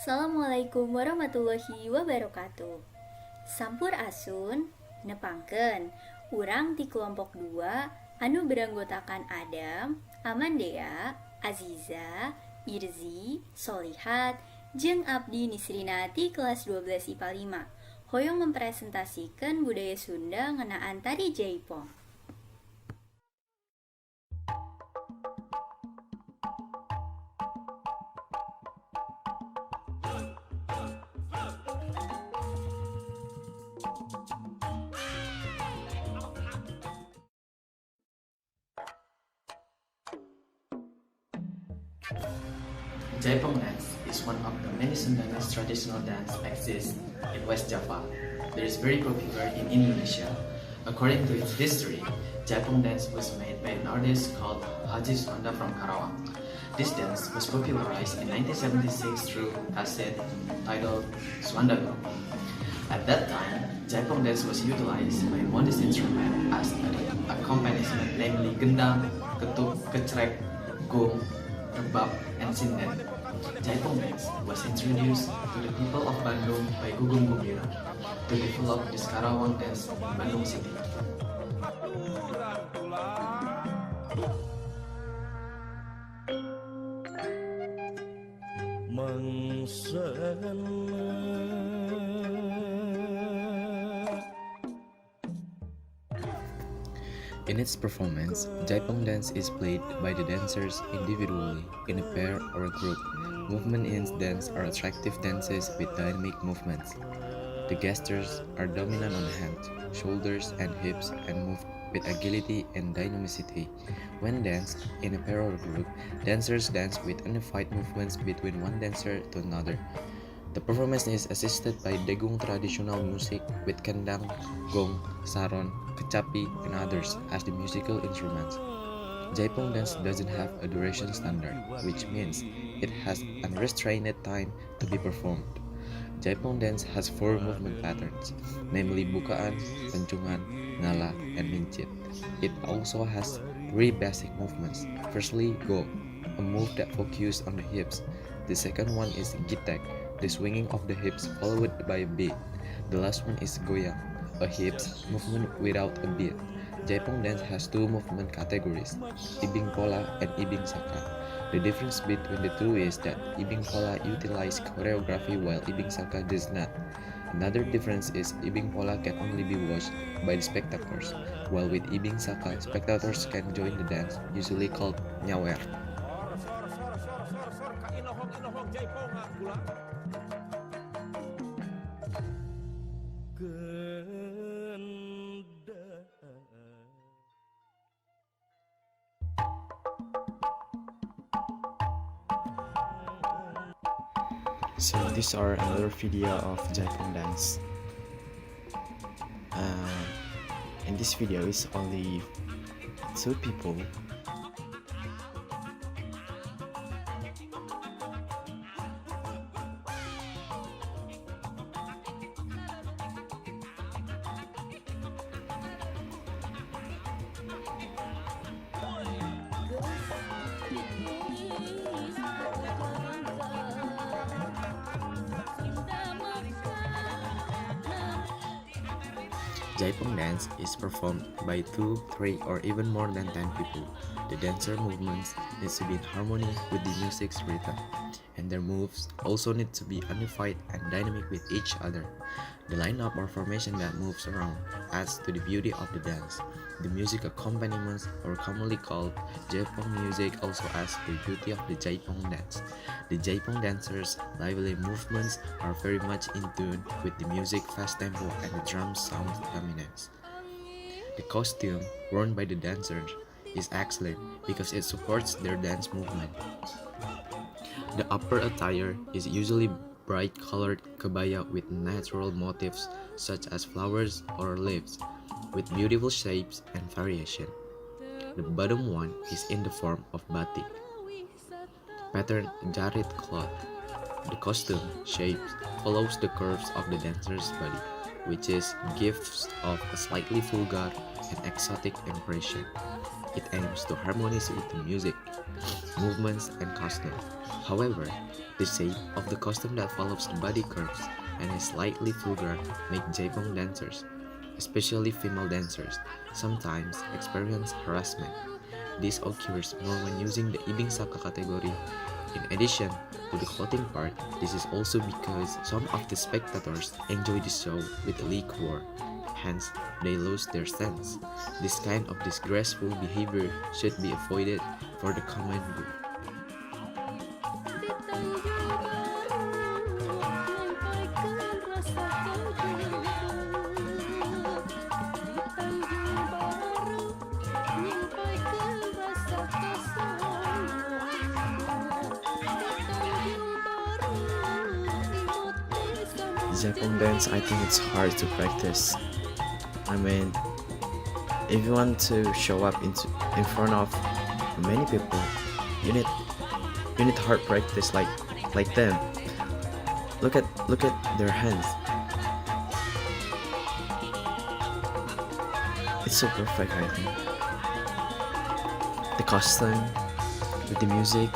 Assalamualaikum warahmatullahi wabarakatuh. Sampur asun, nepangken, urang di kelompok 2, anu beranggotakan Adam, Amandea, Aziza, Irzi, Solihat, jeung Abdi Nisrina ti kelas 12 IPA 5. Hoyong mempresentasikan budaya Sunda ngenaan tari Jaipong. Jaipong dance is one of the many Sundanese traditional dance exists in West Java. It is very popular in Indonesia. According to its history, Jaipong dance was made by an artist called Haji Swanda from Karawang. This dance was popularized in 1976 through cassette titled Swanda Go. At that time, Jaipong dance was utilized by modest instrument as an accompaniment, namely gendang, ketuk, kecrek, gong, rebab, and sinden. Jaipong dance was introduced to the people of Bandung by Gugum Gumbira to develop this Karawang dance in Bandung City. In its performance, Jaipong dance is played by the dancers individually, in a pair or a group. Movement in dance are attractive dances with dynamic movements. The gestures are dominant on hands, shoulders, and hips and move with agility and dynamicity. When danced in a pair or group, dancers dance with unified movements between one dancer to another. The performance is assisted by degung traditional music with kendang, gong, saron, kecapi, and others as the musical instruments. Jaipong dance doesn't have a duration standard, which means it has unrestrained time to be performed. Jaipong dance has 4 movement patterns, namely bukaan, pencungan, ngala, and mincit. It also has 3 basic movements. Firstly, go, a move that focuses on the hips. The second one is gitek, the swinging of the hips followed by a beat. The last one is goyang, a hips movement without a beat. Jaipong dance has 2 movement categories, ibing pola and ibing saka. The difference between the two is that ibing pola utilizes choreography while ibing saka does not. Another difference is ibing pola can only be watched by the spectators, while with ibing saka, spectators can join the dance, usually called nyawer. So these are another video of Jaipong dance. In this video is only 2 people. Jaipong dance is performed by 2, 3, or even more than 10 people. The dancer movements need to be in harmony with the music's rhythm, and their moves also need to be unified and dynamic with each other. The lineup or formation that moves around adds to the beauty of the dance. The music accompaniments, or commonly called Jaipong music, also adds to the beauty of the Jaipong dance. The Jaipong dancers' lively movements are very much in tune with the music fast tempo and the drum sound dominance. The costume worn by the dancers is excellent because it supports their dance movement. The upper attire is usually bright colored kebaya with natural motifs such as flowers or leaves, with beautiful shapes and variation. The bottom one is in the form of batik, patterned jarit cloth. The costume shape follows the curves of the dancer's body. which gives off a slightly vulgar and exotic impression. It aims to harmonize with the music, movements, and costume. However, the shape of the costume that follows the body curves and is slightly vulgar make Jaipong dancers, especially female dancers, sometimes experience harassment. This occurs more when using the Ibing Saka category. In addition to the clothing part, this is also because some of the spectators enjoy the show with liquor, hence they lose their sense. This kind of disgraceful behavior should be avoided for the common good. Jaipong dance, I think it's hard to practice. I mean, if you want to show up in front of many people, you need hard practice like them. Look at their hands. It's so perfect, I think. The costume, with the music,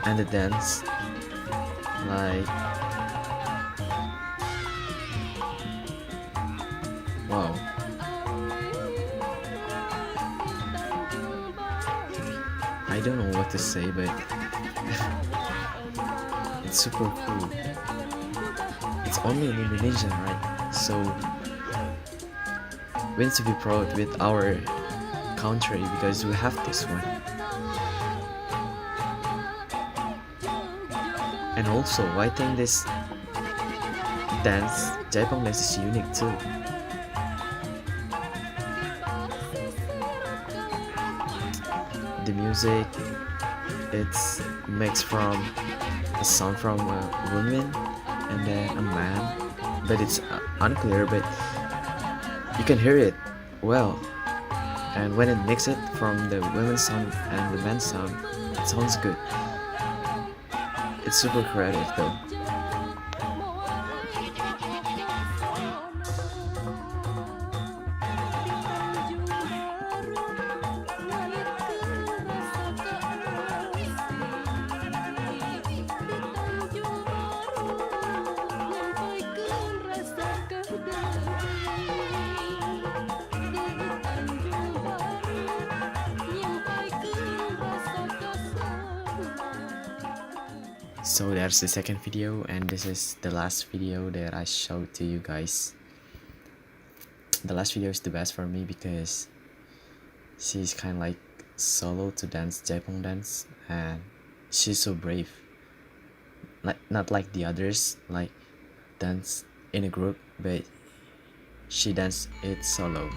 and the dance, like wow. I don't know what to say, but it's super cool. It's only in Indonesia, right? So we need to be proud with our country because we have this one. And also, I think this dance, Jaipong dance, is unique too. The music, it's mixed from a song from a woman and then a man, but it's unclear, but you can hear it well. And when it mixes it from the women's sound and the men's sound, it sounds good. It's super creative though. So there's the second video, and this is the last video that I showed to you guys. The last video is the best for me because she's kind of like solo to dance Jaipong dance, and she's so brave. Like not like the others, like dance in a group, but she dance it solo.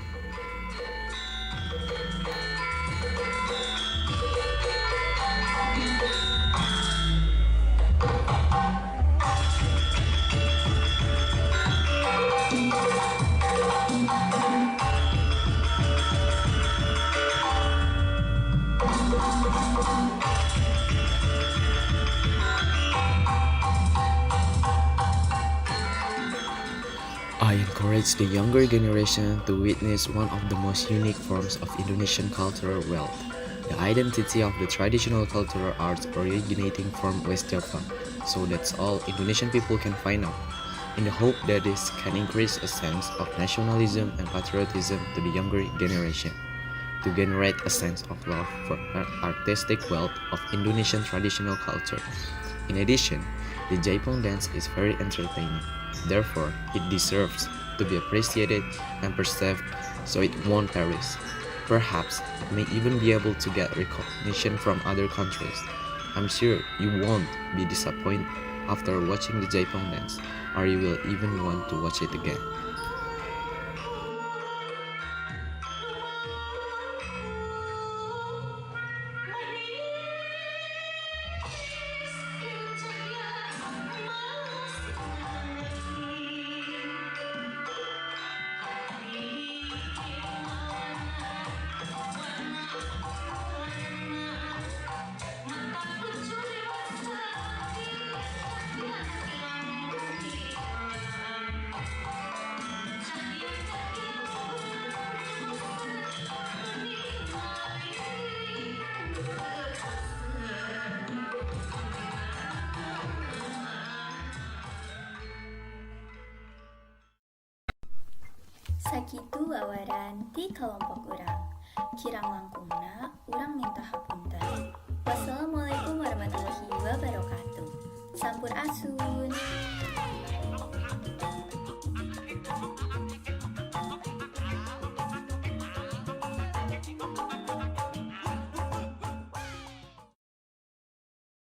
I encourage the younger generation to witness one of the most unique forms of Indonesian cultural wealth, the identity of the traditional cultural arts originating from West Java. So that's all Indonesian people can find out, in the hope that this can increase a sense of nationalism and patriotism to the younger generation, to generate a sense of love for artistic wealth of Indonesian traditional culture. In addition, the Jaipong dance is very entertaining. Therefore, it deserves to be appreciated and perceived so it won't perish. Perhaps it may even be able to get recognition from other countries. I'm sure you won't be disappointed after watching the Jaipong dance, or you will even want to watch it again. sakitu wawaran ti kelompok urang. Kirang langkungna urang minta hapunten. Wassalamualaikum warahmatullahi wabarakatuh. Sampurasun.